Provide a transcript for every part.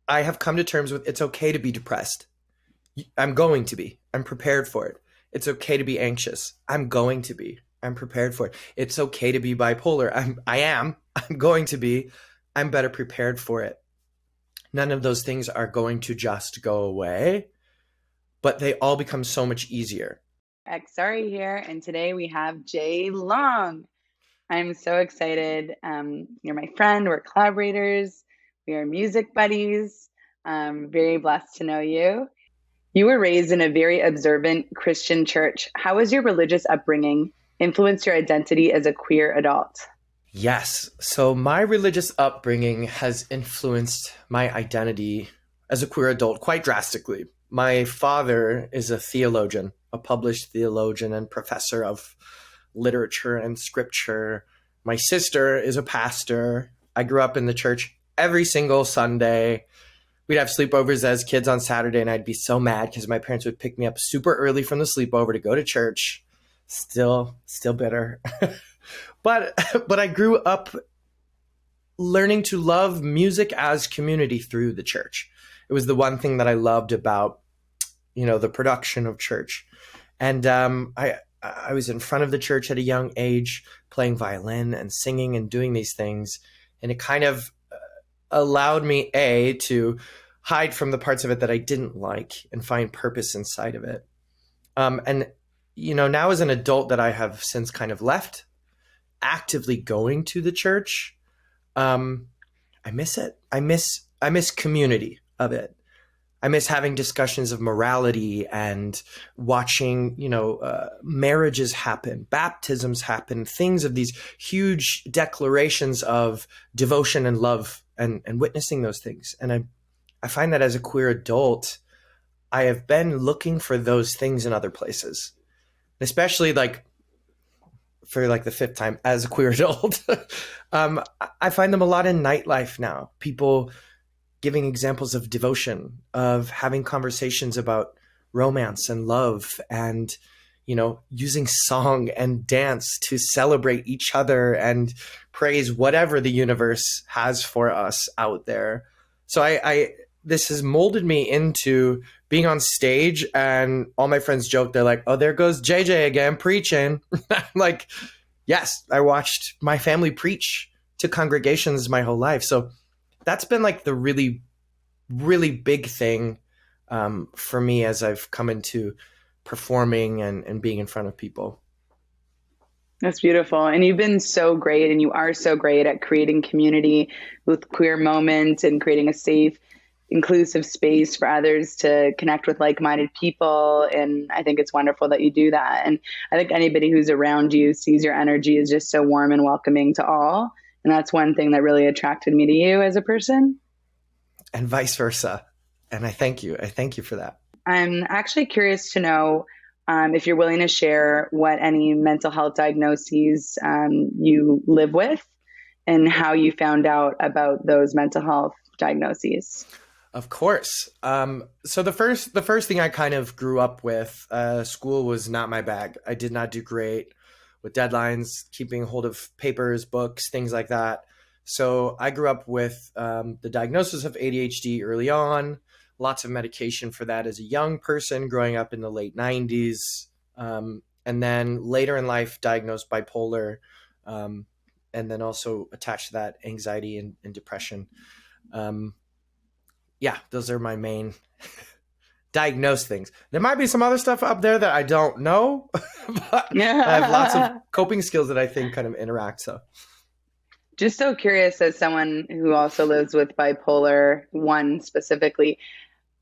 I have come to terms with it's okay to be depressed. I'm going to be. I'm prepared for it. It's okay to be anxious. I'm going to be. I'm prepared for it. It's okay to be bipolar. I am. I'm going to be. I'm better prepared for it. None of those things are going to just go away, but they all become so much easier. X.ARI here, and today we have Jay Long. I'm so excited. You're my friend. We're collaborators. We are music buddies. I'm very blessed to know you. You were raised in a very observant Christian church. How has your religious upbringing influenced your identity as a queer adult? Yes. So my religious upbringing has influenced my identity as a queer adult quite drastically. My father is a theologian, a published theologian and professor of literature and scripture. My sister is a pastor. I grew up in the church every single Sunday. We'd have sleepovers as kids on Saturday, and I'd be so mad because my parents would pick me up super early from the sleepover to go to church. Still bitter. But I grew up learning to love music as community through the church. It was the one thing that I loved about, the production of church. And I was in front of the church at a young age, playing violin and singing and doing these things. And it kind of allowed me, to hide from the parts of it that I didn't like and find purpose inside of it. And now as an adult that I have since kind of left actively going to the church, I miss it. I miss community of it. I miss having discussions of morality and watching, marriages happen, baptisms happen, things of these huge declarations of devotion and love and witnessing those things. And I find that as a queer adult, I have been looking for those things in other places, especially for the fifth time as a queer adult. I find them a lot in nightlife now. People giving examples of devotion, of having conversations about romance and love, and using song and dance to celebrate each other and praise whatever the universe has for us out there. So I this has molded me into being on stage, and all my friends joke. They're like, "Oh, there goes JJ again preaching." I'm like, yes, I watched my family preach to congregations my whole life. So that's been the really, really big thing for me as I've come into performing and being in front of people. That's beautiful. And you've been so great, and you are so great at creating community with queer moments and creating a safe, inclusive space for others to connect with like-minded people. And I think it's wonderful that you do that. And I think anybody who's around you sees your energy is just so warm and welcoming to all. And that's one thing that really attracted me to you as a person. And vice versa. And I thank you. I thank you for that. I'm actually curious to know if you're willing to share what any mental health diagnoses you live with and how you found out about those mental health diagnoses. Of course. So the first thing I kind of grew up with, school was not my bag. I did not do great with deadlines, keeping hold of papers, books, things like that. So I grew up with the diagnosis of ADHD early on, lots of medication for that as a young person growing up in the late 90s. And then later in life, diagnosed bipolar, and then also attached to that anxiety and depression. Yeah, those are my main diagnosed things. There might be some other stuff up there that I don't know, but I have lots of coping skills that I think kind of interact. So just so curious, as someone who also lives with bipolar 1 specifically,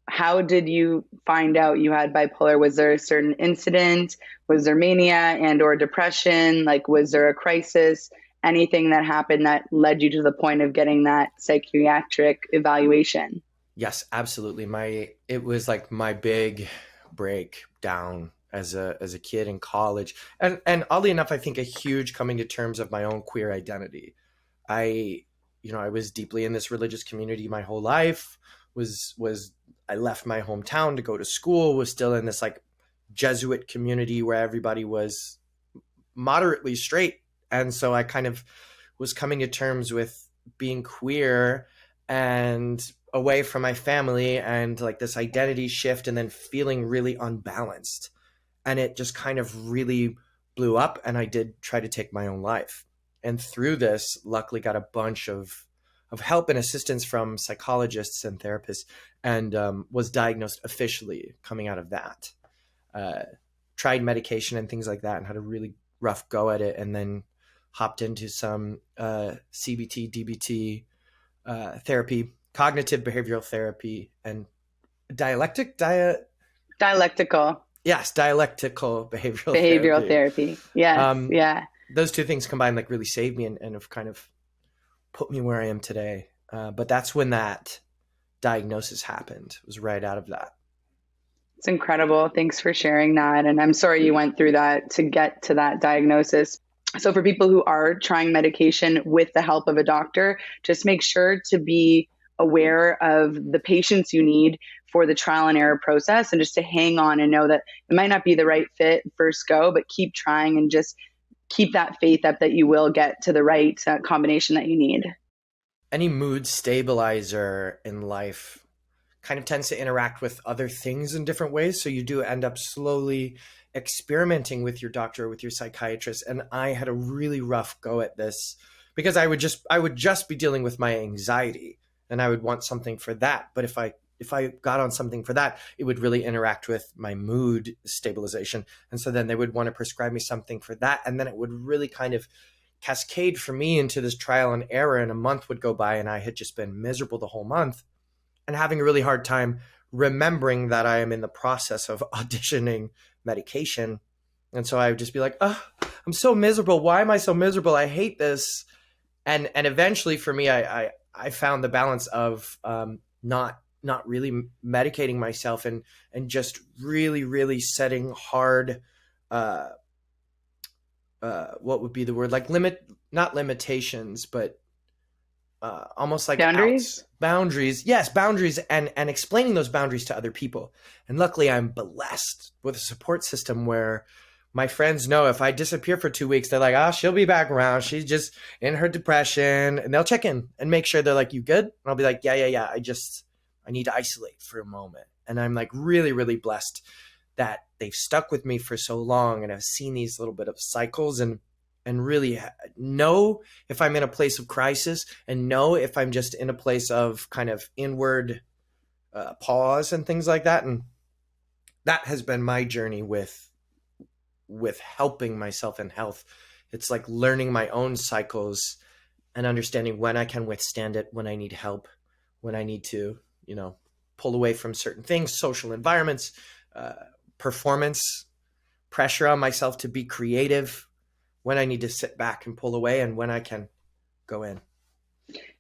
how did you find out you had bipolar? Was there a certain incident? Was there mania and or depression? Was there a crisis? Anything that happened that led you to the point of getting that psychiatric evaluation? Yes, absolutely. It was my big breakdown as a kid in college. And oddly enough, I think a huge coming to terms of my own queer identity. I was deeply in this religious community my whole life, I left my hometown to go to school, was still in this Jesuit community where everybody was moderately straight. And so I kind of was coming to terms with being queer and away from my family, and like this identity shift, and then feeling really unbalanced. And it just kind of really blew up, and I did try to take my own life. And through this, luckily got a bunch of help and assistance from psychologists and therapists, and was diagnosed officially coming out of that. Tried medication and things like that, and had a really rough go at it, and then hopped into some CBT, DBT therapy, cognitive behavioral therapy, and dialectical behavioral therapy. Yes. Yeah. Those two things combined like really saved me, and have kind of put me where I am today. But that's when that diagnosis happened. It was right out of that. It's incredible. Thanks for sharing that. And I'm sorry you went through that to get to that diagnosis. So for people who are trying medication with the help of a doctor, just make sure to be aware of the patience you need for the trial and error process, and just to hang on and know that it might not be the right fit first go, but keep trying and just keep that faith up that you will get to the right combination that you need. Any mood stabilizer in life kind of tends to interact with other things in different ways. So you do end up slowly experimenting with your doctor, with your psychiatrist. And I had a really rough go at this because I would just be dealing with my anxiety, and I would want something for that. But if I got on something for that, it would really interact with my mood stabilization. And so then they would want to prescribe me something for that. And then it would really kind of cascade for me into this trial and error. And a month would go by, and I had just been miserable the whole month, and having a really hard time remembering that I am in the process of auditioning medication. And so I would just be like, oh, I'm so miserable. Why am I so miserable? I hate this. And eventually for me, I found the balance of not really medicating myself, and just really, really setting hard, what would be the word? Like not limitations, but almost like boundaries. Yes, boundaries, and explaining those boundaries to other people. And luckily I'm blessed with a support system where my friends know if I disappear for 2 weeks, they're like, oh, she'll be back around. She's just in her depression. And they'll check in and make sure they're like, you good? And I'll be like, yeah. I need to isolate for a moment. And I'm like really, really blessed that they've stuck with me for so long, and I've seen these little bit of cycles, and really know if I'm in a place of crisis, and know if I'm just in a place of kind of inward pause and things like that. And that has been my journey with helping myself in health. It's like learning my own cycles and understanding when I can withstand it, when I need help, when I need to, pull away from certain things, social environments, performance, pressure on myself to be creative, when I need to sit back and pull away, and when I can go in.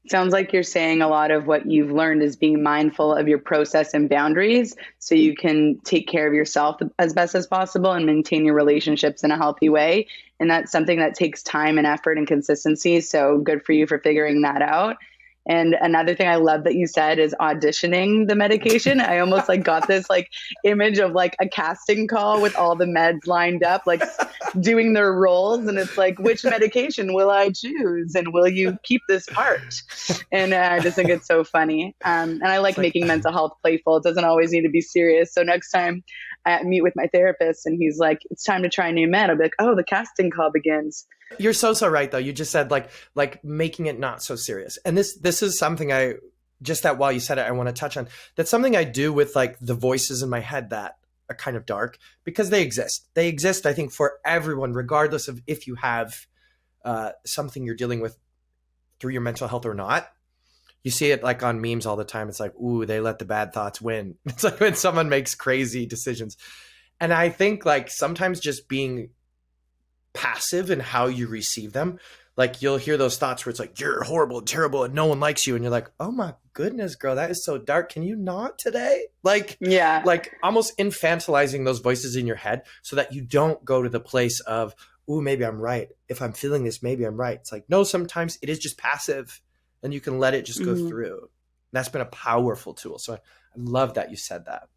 Sounds like you're saying a lot of what you've learned is being mindful of your process and boundaries, so you can take care of yourself as best as possible and maintain your relationships in a healthy way. And that's something that takes time and effort and consistency. So good for you for figuring that out. And another thing I love that you said is auditioning the medication. I almost got this image of a casting call with all the meds lined up, doing their roles. And it's which medication will I choose? And will you keep this part? And I just think it's so funny. And I like making mental health playful. It doesn't always need to be serious. So next time I meet with my therapist and he's like, it's time to try a new med, I'll be like, oh, the casting call begins. You're so right though. You just said like making it not so serious. And this is something that while you said it, I want to touch on. That's something I do with the voices in my head that are kind of dark, because they exist. They exist, I think, for everyone, regardless of if you have something you're dealing with through your mental health or not. You see it on memes all the time. It's like, ooh, they let the bad thoughts win. It's like when someone makes crazy decisions. And I think sometimes just being passive in how you receive them, you'll hear those thoughts where it's like, you're horrible and terrible and no one likes you. And you're like, oh my goodness, girl, that is so dark. Can you not today? Yeah. Almost infantilizing those voices in your head so that you don't go to the place of, ooh, maybe I'm right. If I'm feeling this, maybe I'm right. It's like, no, sometimes it is just passive and you can let it just go through. That's been a powerful tool. So I love that you said that.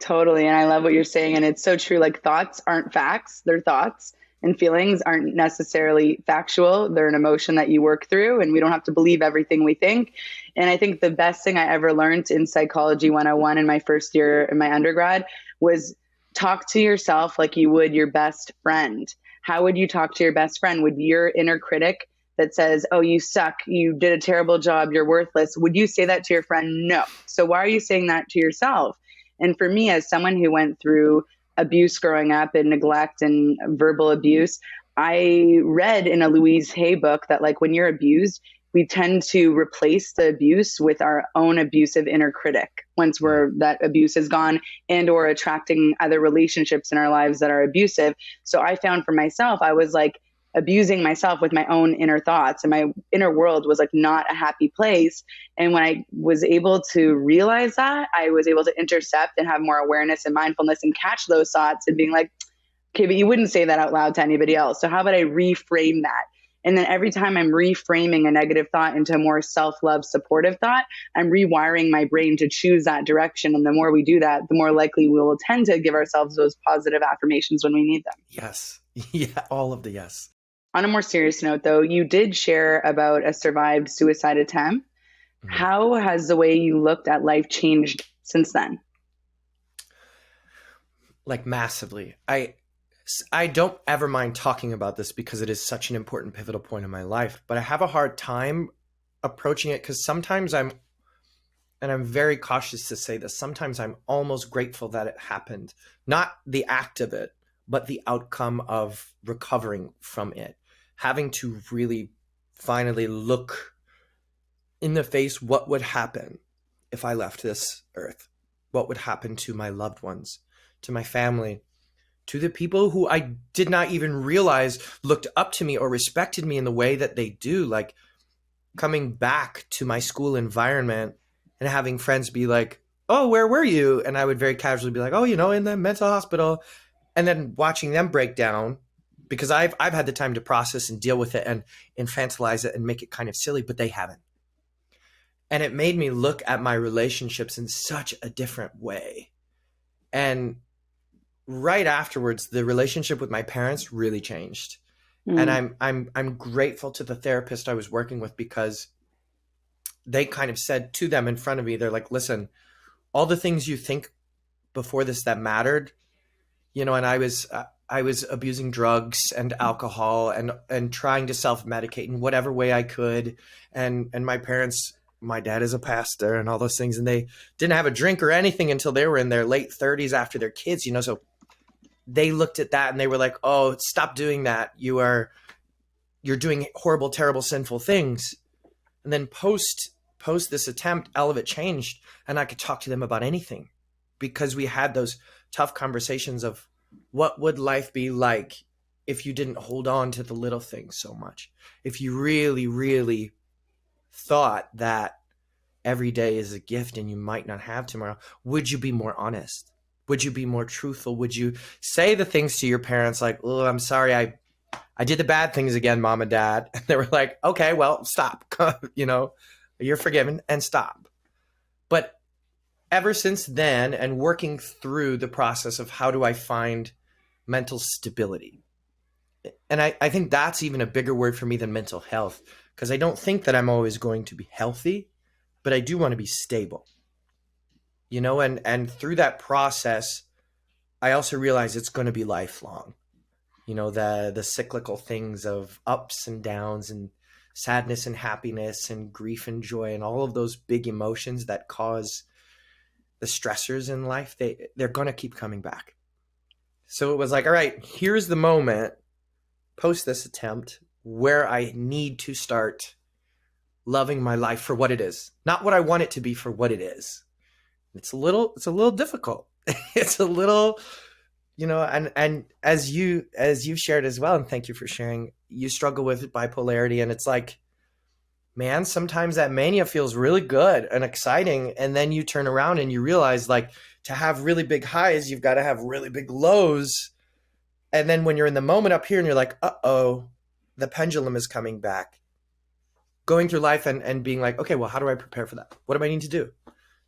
Totally. And I love what you're saying. And it's so true. Thoughts aren't facts. They're thoughts. and feelings aren't necessarily factual. They're an emotion that you work through, and we don't have to believe everything we think. And I think the best thing I ever learned in Psychology 101 in my first year in my undergrad was talk to yourself like you would your best friend. How would you talk to your best friend? Would your inner critic that says, oh, you suck, you did a terrible job, you're worthless, would you say that to your friend? No. So why are you saying that to yourself? And for me, as someone who went through abuse growing up and neglect and verbal abuse, I read in a Louise Hay book that like when you're abused, we tend to replace the abuse with our own abusive inner critic once that abuse is gone, and or attracting other relationships in our lives that are abusive. So I found for myself, I was like abusing myself with my own inner thoughts, and my inner world was like not a happy place. And when I was able to realize that, I was able to intercept and have more awareness and mindfulness and catch those thoughts and being like, okay, but you wouldn't say that out loud to anybody else. So how about I reframe that? And then every time I'm reframing a negative thought into a more self-love, supportive thought, I'm rewiring my brain to choose that direction. And the more we do that, the more likely we will tend to give ourselves those positive affirmations when we need them. Yes. Yeah, all of the yes. On a more serious note, though, you did share about a survived suicide attempt. Mm-hmm. How has the way you looked at life changed since then? Like massively. I don't ever mind talking about this because it is such an important pivotal point in my life, but I have a hard time approaching it because sometimes and I'm very cautious to say this, sometimes I'm almost grateful that it happened. Not the act of it, but the outcome of recovering from it. Having to really finally look in the face what would happen if I left this earth. What would happen to my loved ones, to my family, to the people who I did not even realize looked up to me or respected me in the way that they do. Like coming back to my school environment and having friends be like, oh, where were you? And I would very casually be like, oh, in the mental hospital. And then watching them break down, because I've had the time to process and deal with it and infantilize it and make it kind of silly, but they haven't. And it made me look at my relationships in such a different way. And right afterwards, the relationship with my parents really changed. And I'm grateful to the therapist I was working with, because they kind of said to them in front of me, they're like, listen, all the things you think before this that mattered, and I was abusing drugs and alcohol and trying to self-medicate in whatever way I could. And my parents, my dad is a pastor and all those things, and they didn't have a drink or anything until they were in their late 30s after their kids, so they looked at that and they were like, oh, stop doing that. You're doing horrible, terrible, sinful things. And then post this attempt, all of it changed, and I could talk to them about anything, because we had those tough conversations of what would life be like if you didn't hold on to the little things so much. If you really, really thought that every day is a gift and you might not have tomorrow, would you be more honest? Would you be more truthful? Would you say the things to your parents like, oh, I'm sorry, I did the bad things again, mom and dad? And they were like, okay, well, stop. You're forgiven, and stop. But ever since then, and working through the process of how do I find mental stability? And I think that's even a bigger word for me than mental health, because I don't think that I'm always going to be healthy, but I do want to be stable. And through that process, I also realize it's going to be lifelong. The cyclical things of ups and downs and sadness and happiness and grief and joy and all of those big emotions that cause the stressors in life, they're going to keep coming back. So it was like, all right, here's the moment post this attempt where I need to start loving my life for what it is, not what I want it to be, for what it is. It's a little difficult. It's a little, and as you've shared as well, and thank you for sharing, you struggle with bipolarity, and it's like, man, sometimes that mania feels really good and exciting, and then you turn around and you realize, like, to have really big highs, you've got to have really big lows. And then when you're in the moment up here and you're like, uh-oh, the pendulum is coming back. Going through life and being like, okay, well, how do I prepare for that? What do I need to do?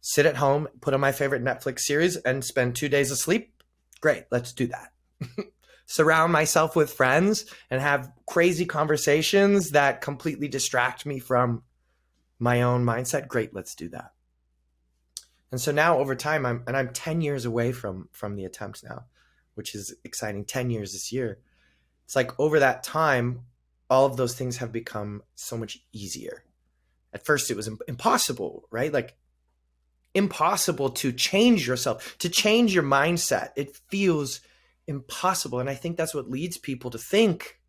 Sit at home, put on my favorite Netflix series, and spend 2 days asleep? Great, let's do that. surround myself with friends and have crazy conversations that completely distract me from my own mindset, great, let's do that. And so now over time, I'm 10 years away from the attempt now, which is exciting. 10 years this year. It's like over that time, all of those things have become so much easier. At first it was impossible, right? Like impossible to change yourself, to change your mindset. It feels impossible. And I think that's what leads people to think,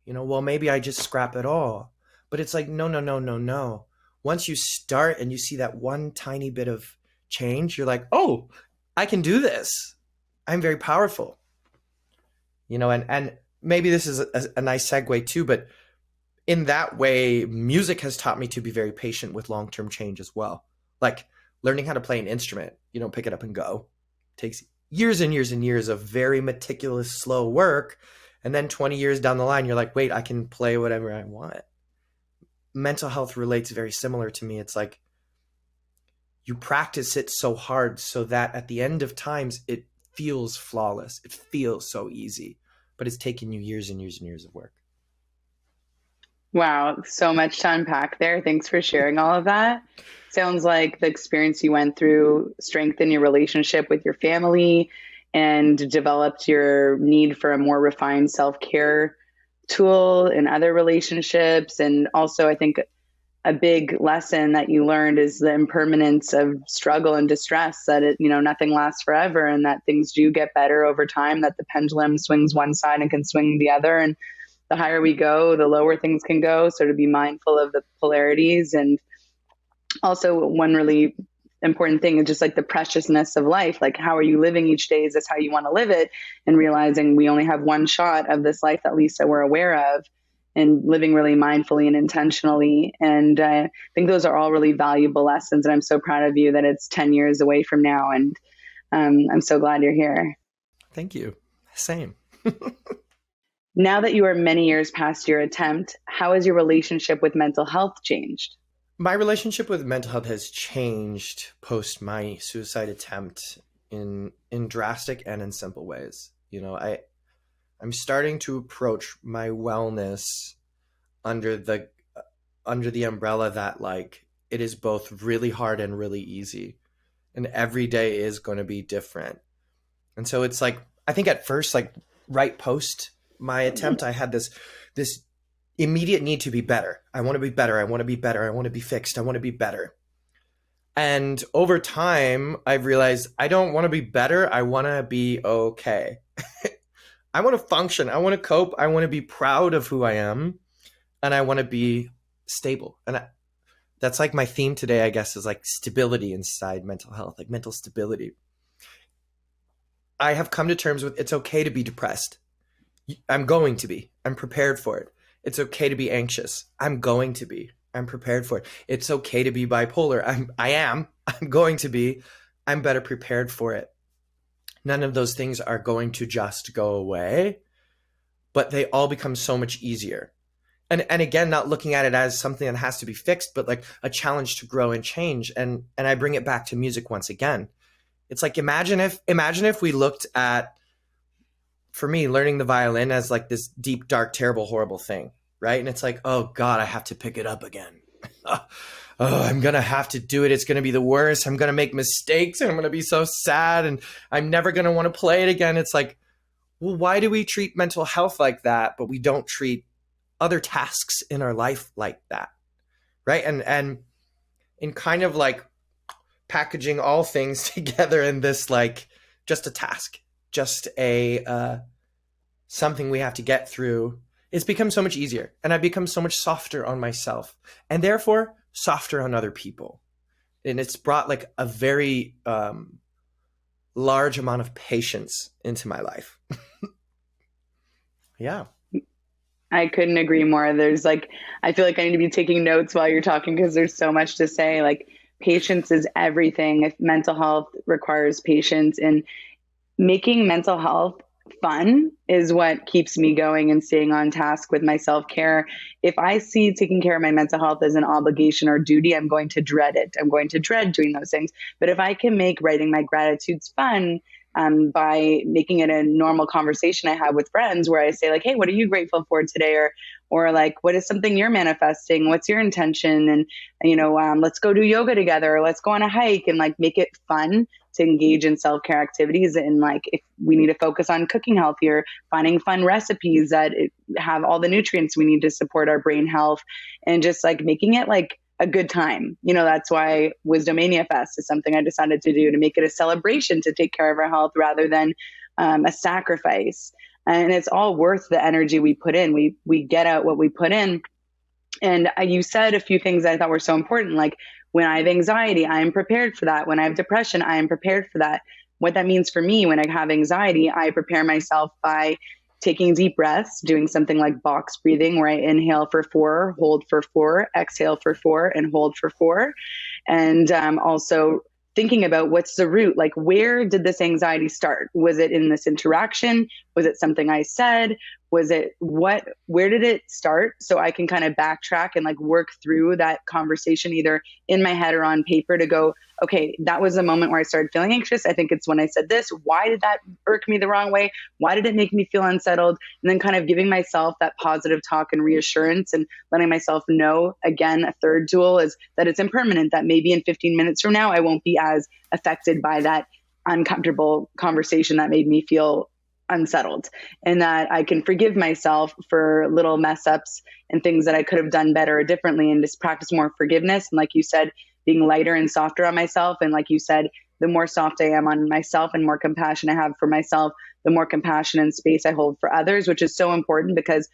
well, maybe I just scrap it all. But it's like, no. Once you start and you see that one tiny bit of change, you're like, oh, I can do this. I'm very powerful. And maybe this is a nice segue too, but in that way, music has taught me to be very patient with long-term change as well. Like learning how to play an instrument, you don't pick it up and go. It takes years and years and years of very meticulous, slow work. And then 20 years down the line, you're like, wait, I can play whatever I want. Mental health relates very similar to me. It's like you practice it so hard so that at the end of times, it feels flawless. It feels so easy, but it's taken you years and years and years of work. Wow, so much to unpack there. Thanks for sharing all of that. Sounds like the experience you went through strengthened your relationship with your family and developed your need for a more refined self-care tool in other relationships. And also, I think a big lesson that you learned is the impermanence of struggle and distress, that nothing lasts forever and that things do get better over time, that the pendulum swings one side and can swing the other. And the higher we go, the lower things can go. So to be mindful of the polarities. And also one really important thing is just like the preciousness of life. Like, how are you living each day? Is this how you want to live it? And realizing we only have one shot of this life, at least that we're aware of, and living really mindfully and intentionally. And I think those are all really valuable lessons. And I'm so proud of you that it's 10 years away from now. And I'm so glad you're here. Thank you. Same. Now that you are many years past your attempt, how has your relationship with mental health changed? My relationship with mental health has changed post my suicide attempt in drastic and in simple ways. I'm starting to approach my wellness under the umbrella that like it is both really hard and really easy, and every day is going to be different. And so it's like, I think at first, like right post my attempt, I had this immediate need to be better. I want to be better. I want to be better. I want to be fixed. I want to be better. And over time, I've realized I don't want to be better. I want to be okay. I want to function. I want to cope. I want to be proud of who I am. And I want to be stable. And that's like my theme today, I guess, is like stability inside mental health, like mental stability. I have come to terms with it's okay to be depressed. I'm going to be. I'm prepared for it. It's okay to be anxious. I'm going to be. I'm prepared for it. It's okay to be bipolar. I'm going to be. I'm better prepared for it. None of those things are going to just go away, but they all become so much easier. And again, not looking at it as something that has to be fixed, but like a challenge to grow and change. And I bring it back to music once again. It's like, imagine if we looked at, for me, learning the violin as like this deep, dark, terrible, horrible thing, right? And it's like, oh God, I have to pick it up again. Oh, I'm going to have to do it. It's going to be the worst. I'm going to make mistakes and I'm going to be so sad and I'm never going to want to play it again. It's like, well, why do we treat mental health like that, but we don't treat other tasks in our life like that, right? And in kind of like packaging all things together in this, like just a task, just a something we have to get through, it's become so much easier. And I've become so much softer on myself and therefore softer on other people. And it's brought like a very large amount of patience into my life. Yeah. I couldn't agree more. There's like, I feel like I need to be taking notes while you're talking because there's so much to say. Like, patience is everything. If mental health requires patience, and making mental health fun is what keeps me going and staying on task with my self-care. If I see taking care of my mental health as an obligation or duty, I'm going to dread it. I'm going to dread doing those things. But if I can make writing my gratitudes fun, by making it a normal conversation I have with friends where I say like, hey, what are you grateful for today? Or like, what is something you're manifesting? What's your intention? And, let's go do yoga together, or let's go on a hike, and like make it fun to engage in self-care activities. And like, if we need to focus on cooking healthier, finding fun recipes that have all the nutrients we need to support our brain health, and just like making it like a good time. That's why Wisdomania Fest is something I decided to do, to make it a celebration to take care of our health rather than a sacrifice. And it's all worth the energy we put in. We get out what we put in. And you said a few things I thought were so important, like when I have anxiety, I am prepared for that. When I have depression, I am prepared for that. What that means for me when I have anxiety, I prepare myself by taking deep breaths, doing something like box breathing, where I inhale for 4, hold for 4, exhale for 4, and hold for 4. And also thinking about what's the root, like where did this anxiety start? Was it in this interaction? Was it something I said? Was it where did it start? So I can kind of backtrack and like work through that conversation either in my head or on paper to go, okay, that was the moment where I started feeling anxious. I think it's when I said this. Why did that irk me the wrong way? Why did it make me feel unsettled? And then kind of giving myself that positive talk and reassurance, and letting myself know, again, a third tool is that it's impermanent, that maybe in 15 minutes from now, I won't be as affected by that uncomfortable conversation that made me feel unsettled, and that I can forgive myself for little mess ups and things that I could have done better or differently, and just practice more forgiveness. And like you said, being lighter and softer on myself. And like you said, the more soft I am on myself and more compassion I have for myself, the more compassion and space I hold for others, which is so important because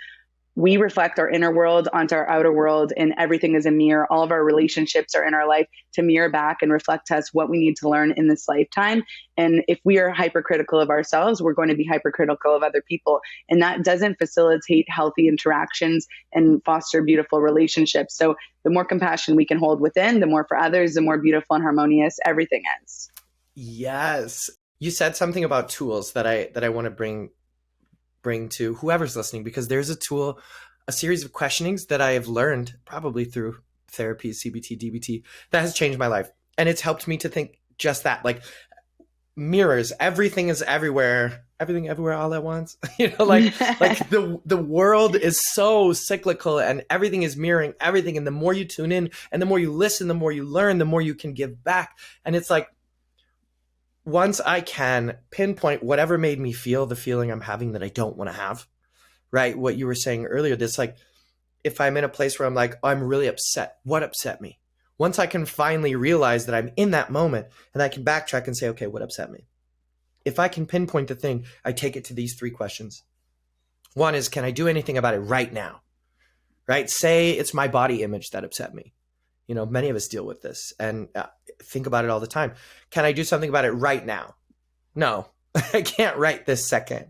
we reflect our inner world onto our outer world, and everything is a mirror. All of our relationships are in our life to mirror back and reflect to us what we need to learn in this lifetime. And if we are hypercritical of ourselves, we're going to be hypercritical of other people. And that doesn't facilitate healthy interactions and foster beautiful relationships. So the more compassion we can hold within, the more for others, the more beautiful and harmonious everything is. Yes. You said something about tools that I want to bring to whoever's listening, because there's a series of questionings that I have learned probably through therapy, CBT, DBT, that has changed my life. And it's helped me to think just that, like mirrors, everything is everywhere, everything everywhere all at once, like the world is so cyclical and everything is mirroring everything. And the more you tune in and the more you listen, the more you learn, the more you can give back. And it's like, once I can pinpoint whatever made me feel the feeling I'm having that I don't want to have, right? What you were saying earlier, this like, if I'm in a place where I'm like, oh, I'm really upset, what upset me? Once I can finally realize that I'm in that moment and I can backtrack and say, okay, what upset me? If I can pinpoint the thing, I take it to these 3 questions. One is, can I do anything about it right now? Right? Say it's my body image that upset me. Many of us deal with this and think about it all the time. Can I do something about it right now? No, I can't right this second,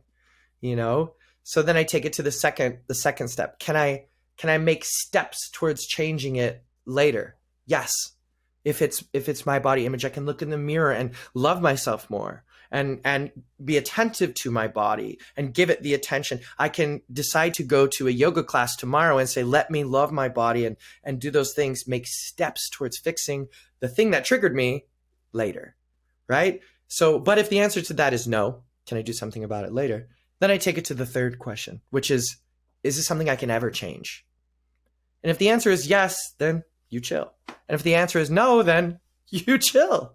So then I take it to the second step. Can I make steps towards changing it later? Yes. If it's my body image, I can look in the mirror and love myself more and be attentive to my body and give it the attention. I can decide to go to a yoga class tomorrow and say, let me love my body and do those things, make steps towards fixing the thing that triggered me later, right? So, but if the answer to that is no, can I do something about it later? Then I take it to the third question, which is this something I can ever change? And if the answer is yes, then you chill. And if the answer is no, then you chill,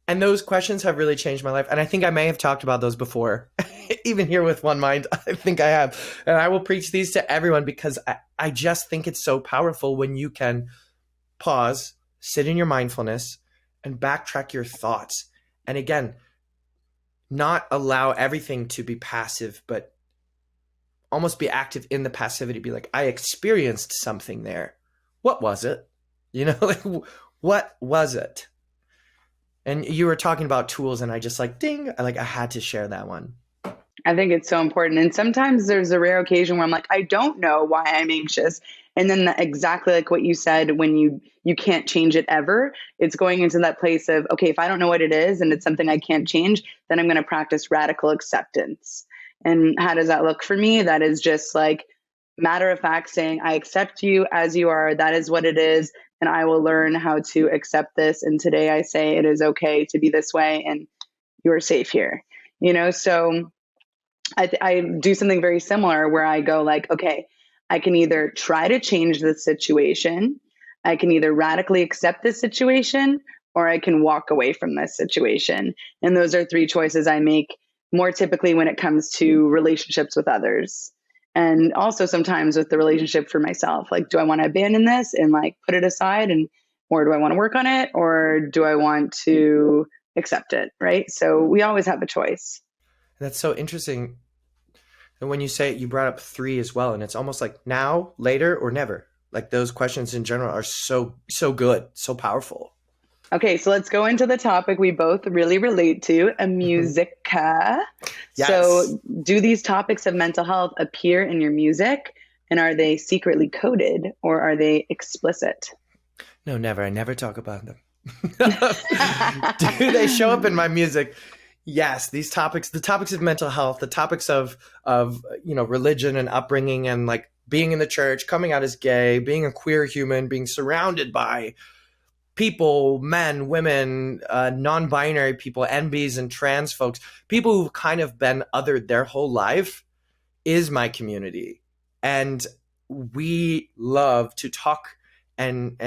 and those questions have really changed my life. And I think I may have talked about those before, even here with One Mind. I think I have. And I will preach these to everyone because I just think it's so powerful when you can pause, sit in your mindfulness, and backtrack your thoughts. And again, not allow everything to be passive, but almost be active in the passivity. Be like, I experienced something there. What was it? What was it? And you were talking about tools and I just ding, I had to share that one. I think it's so important. And sometimes there's a rare occasion where I'm like, I don't know why I'm anxious. And then exactly like what you said, when you can't change it ever, it's going into that place of, okay, if I don't know what it is and it's something I can't change, then I'm going to practice radical acceptance. And how does that look for me? That is just like matter of fact saying, I accept you as you are. That is what it is. And I will learn how to accept this. And today I say it is okay to be this way. And you're safe here. So I do something very similar where I go like, okay, I can either try to change the situation, I can either radically accept this situation, or I can walk away from this situation. And those are three choices I make more typically when it comes to relationships with others. And also sometimes with the relationship for myself, like, do I want to abandon this and like put it aside, or do I want to work on it, or do I want to accept it? Right. So we always have a choice. That's so interesting. And when you say it, you brought up three as well. And it's almost like now, later, or never. Like those questions in general are so good, so powerful. Okay, so let's go into the topic we both really relate to, a musica. Yes. So do these topics of mental health appear in your music? And are they secretly coded or are they explicit? No, never. I never talk about them. Do they show up in my music? Yes, these topics, the topics of mental health, the topics of religion and upbringing and like being in the church, coming out as gay, being a queer human, being surrounded by people, men, women, non-binary people, NBs and trans folks, people who've kind of been othered their whole life is my community. And we love to talk and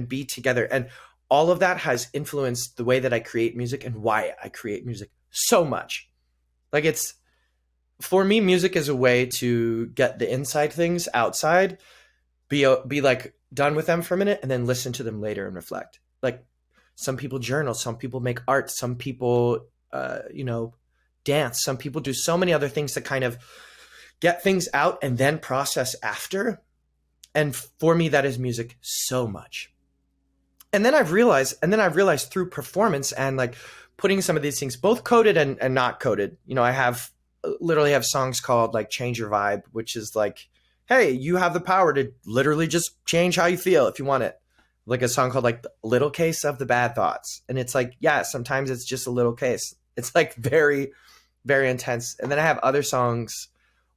be together. And all of that has influenced the way that I create music and why I create music so much. Like it's, for me, music is a way to get the inside things outside, be like done with them for a minute and then listen to them later and reflect. Like some people journal, some people make art, some people, dance, some people do so many other things to kind of get things out and then process after. And for me, that is music so much. And then I've realized through performance and like putting some of these things, both coded and not coded, I literally have songs called like Change Your Vibe, which is like, hey, you have the power to literally just change how you feel if you want it. Like a song called like Little Case of the Bad Thoughts. And it's like, yeah, sometimes it's just a little case. It's like very, very intense. And then I have other songs,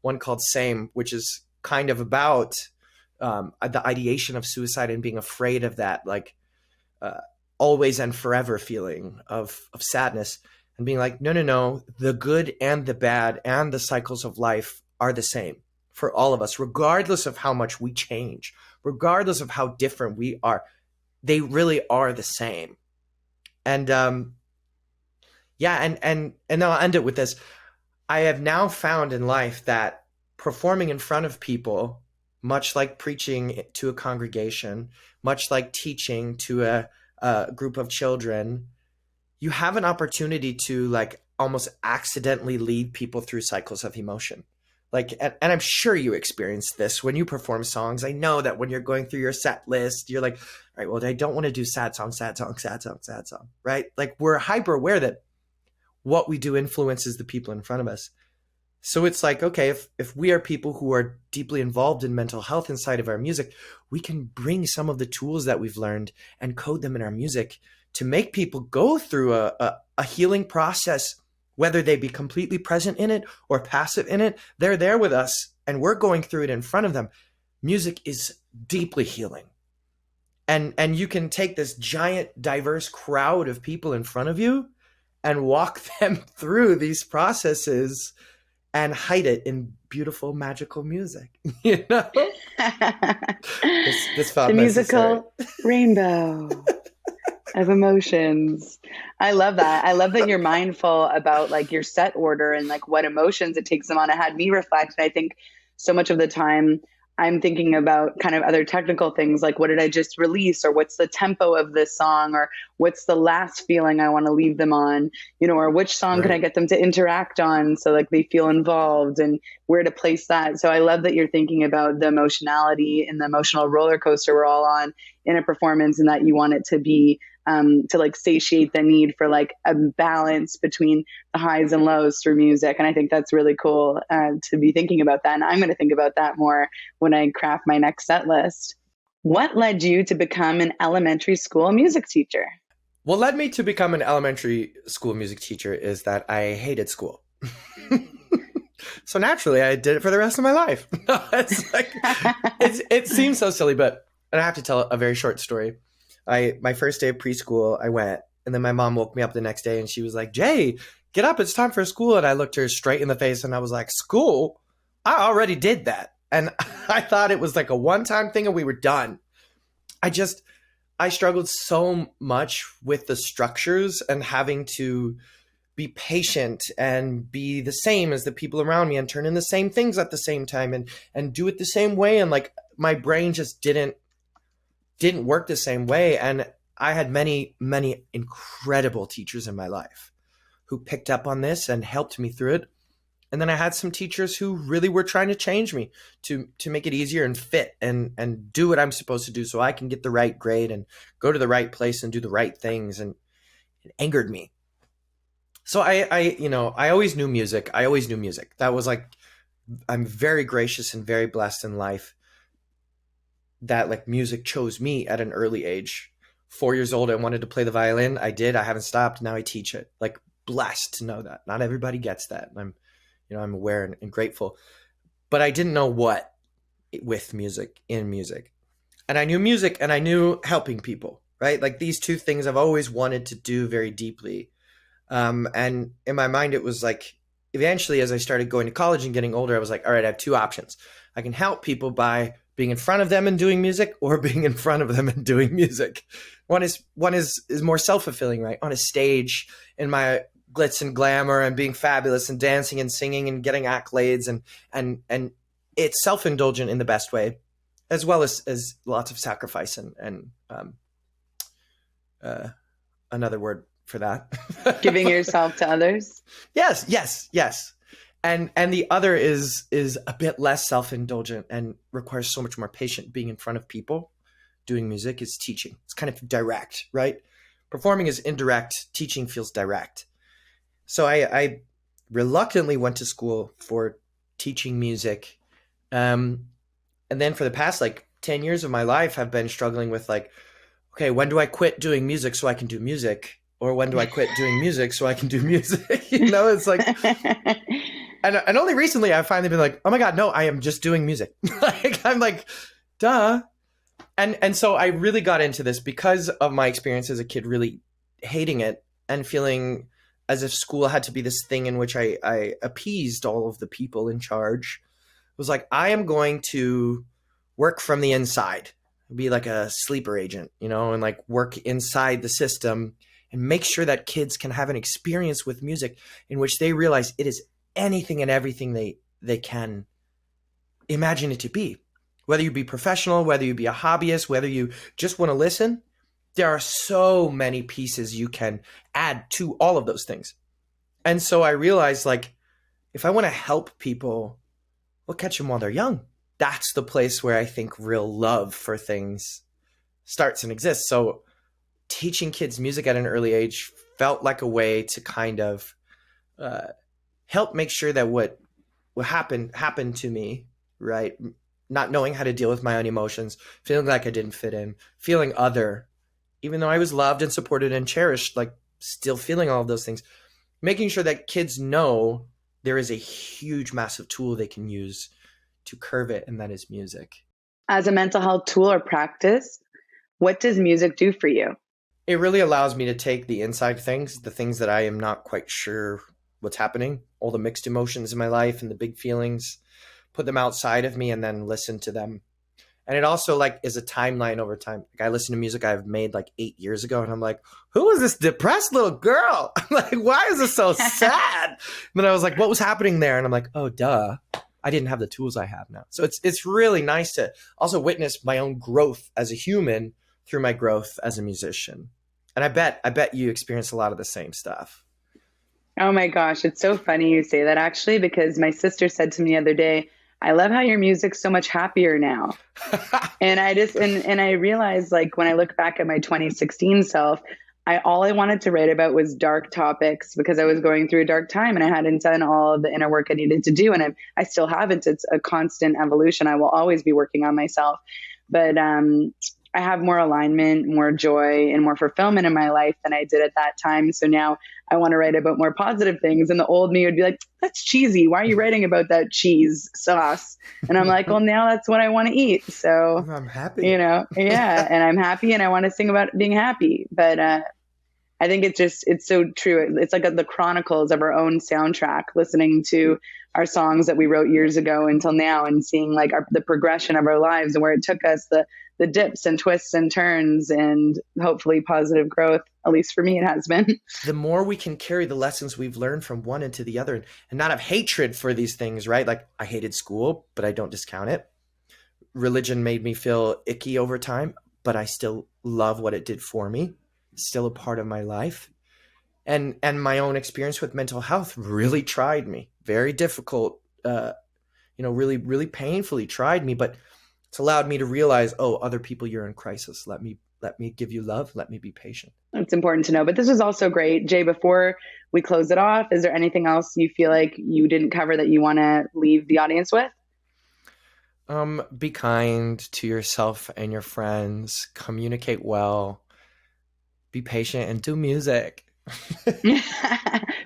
one called Same, which is kind of about the ideation of suicide and being afraid of that, like always and forever feeling of sadness and being like, no, the good and the bad and the cycles of life are the same for all of us, regardless of how much we change, regardless of how different we are. They really are the same. And and I'll end it with this. I have now found in life that performing in front of people, much like preaching to a congregation, much like teaching to a group of children, you have an opportunity to like almost accidentally lead people through cycles of emotion. Like, and I'm sure you experienced this when you perform songs. I know that when you're going through your set list, you're like, all right, well, I don't want to do sad song, right? Like we're hyper aware that what we do influences the people in front of us. So it's like, okay, if we are people who are deeply involved in mental health inside of our music, we can bring some of the tools that we've learned and code them in our music to make people go through a healing process, whether they be completely present in it or passive in it. They're there with us and we're going through it in front of them. Music is deeply healing. And you can take this giant, diverse crowd of people in front of you and walk them through these processes and hide it in beautiful, magical music. This felt the necessary. musical rainbow of emotions. I love that. I love that you're mindful about like your set order and like what emotions it takes them on. It had me reflect. And I think so much of the time I'm thinking about kind of other technical things like what did I just release, or what's the tempo of this song, or what's the last feeling I want to leave them on, or which song can I get them to interact on so like they feel involved, and where to place that. So I love that you're thinking about the emotionality and the emotional roller coaster we're all on in a performance, and that you want it to be to like satiate the need for like a balance between the highs and lows through music. And I think that's really cool to be thinking about that. And I'm going to think about that more when I craft my next set list. What led you to become an elementary school music teacher? What led me to become an elementary school music teacher is that I hated school. So naturally, I did it for the rest of my life. It's like, it seems so silly, but I have to tell a very short story. My first day of preschool, I went And then my mom woke me up the next day and she was like, Jay, get up. It's time for school. And I looked her straight in the face and I was like, school? I already did that. And I thought it was like a one-time thing and we were done. I struggled so much with the structures and having to be patient and be the same as the people around me and turn in the same things at the same time and do it the same way. And like my brain just didn't work the same way. And I had many, many incredible teachers in my life who picked up on this and helped me through it. And then I had some teachers who really were trying to change me to make it easier and fit and do what I'm supposed to do so I can get the right grade and go to the right place and do the right things. And it angered me. So I always knew music. That was like, I'm very gracious and very blessed in life that like music chose me at an early age. 4 years old, I wanted to play the violin. I did. I haven't stopped. Now I teach it. Like blessed to know that. Not everybody gets that. I'm aware and grateful, but I didn't know what with music, in music. And I knew music and I knew helping people, right? Like these two things I've always wanted to do very deeply. And in my mind, it was like, eventually, as I started going to college and getting older, I was like, all right, I have two options. I can help people by being in front of them and doing music or being in front of them and doing music. One is more self-fulfilling, right? On a stage in my glitz and glamour and being fabulous and dancing and singing and getting accolades and it's self-indulgent in the best way, as well as lots of sacrifice and another word for that. Giving yourself to others. Yes. And the other is a bit less self-indulgent and requires so much more patience. Being in front of people, doing music is teaching. It's kind of direct, right? Performing is indirect. Teaching feels direct. So I reluctantly went to school for teaching music. And then for the past like 10 years of my life, I've been struggling with like, okay, when do I quit doing music so I can do music? Or when do I quit doing music so I can do music? It's like, and only recently I've finally been like, oh my God, no, I am just doing music. Like, I'm like, duh. And so I really got into this because of my experience as a kid, really hating it and feeling as if school had to be this thing in which I appeased all of the people in charge. It was like, I am going to work from the inside, be like a sleeper agent, and like work inside the system and make sure that kids can have an experience with music in which they realize it is anything and everything they can imagine it to be. Whether you be professional, whether you be a hobbyist, whether you just want to listen, there are so many pieces you can add to all of those things. And so I realized, like, if I want to help people, we'll catch them while they're young. That's the place where I think real love for things starts and exists. So teaching kids music at an early age felt like a way to kind of help make sure that what happened to me, right? Not knowing how to deal with my own emotions, feeling like I didn't fit in, feeling other, even though I was loved and supported and cherished, like still feeling all of those things, making sure that kids know there is a huge, massive tool they can use to curve it, and that is music. As a mental health tool or practice, what does music do for you? It really allows me to take the inside things, the things that I am not quite sure what's happening, all the mixed emotions in my life and the big feelings, put them outside of me and then listen to them. And it also like is a timeline over time. Like I listen to music I've made like 8 years ago and I'm like, who is this depressed little girl? I'm like, why is this so sad? And then I was like, what was happening there? And I'm like, oh, duh. I didn't have the tools I have now. So it's really nice to also witness my own growth as a human through my growth as a musician. And I bet you experience a lot of the same stuff. Oh my gosh, it's so funny you say that actually, because my sister said to me the other day, I love how your music's so much happier now. And I just, and I realized, like, when I look back at my 2016 self, all I wanted to write about was dark topics because I was going through a dark time and I hadn't done all of the inner work I needed to do. And I still haven't. It's a constant evolution. I will always be working on myself. But I have more alignment, more joy, and more fulfillment in my life than I did at that time. So now I want to write about more positive things. And the old me would be like, that's cheesy. Why are you writing about that cheese sauce? And I'm like, well, now that's what I want to eat. So I'm happy. yeah, and I'm happy and I want to sing about being happy. But I think it's so true. It's like the chronicles of our own soundtrack, listening to our songs that we wrote years ago until now, and seeing like the progression of our lives and where it took us, the dips and twists and turns, and hopefully positive growth. At least for me, it has been. The more we can carry the lessons we've learned from one into the other, and not have hatred for these things, right? Like, I hated school, but I don't discount it. Religion made me feel icky over time, but I still love what it did for me. It's still a part of my life. And my own experience with mental health really tried me. Very difficult, really, really painfully tried me, but it's allowed me to realize, oh, other people, you're in crisis. Let me give you love. Let me be patient. It's important to know. But this was also great. Jay, before we close it off, is there anything else you feel like you didn't cover that you want to leave the audience with? Be kind to yourself and your friends. Communicate well. Be patient and do music.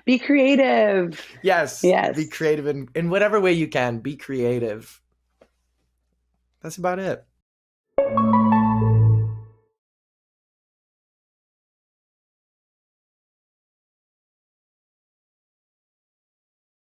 Be creative. Yes. Yes. Be creative in whatever way you can. Be creative. That's about it.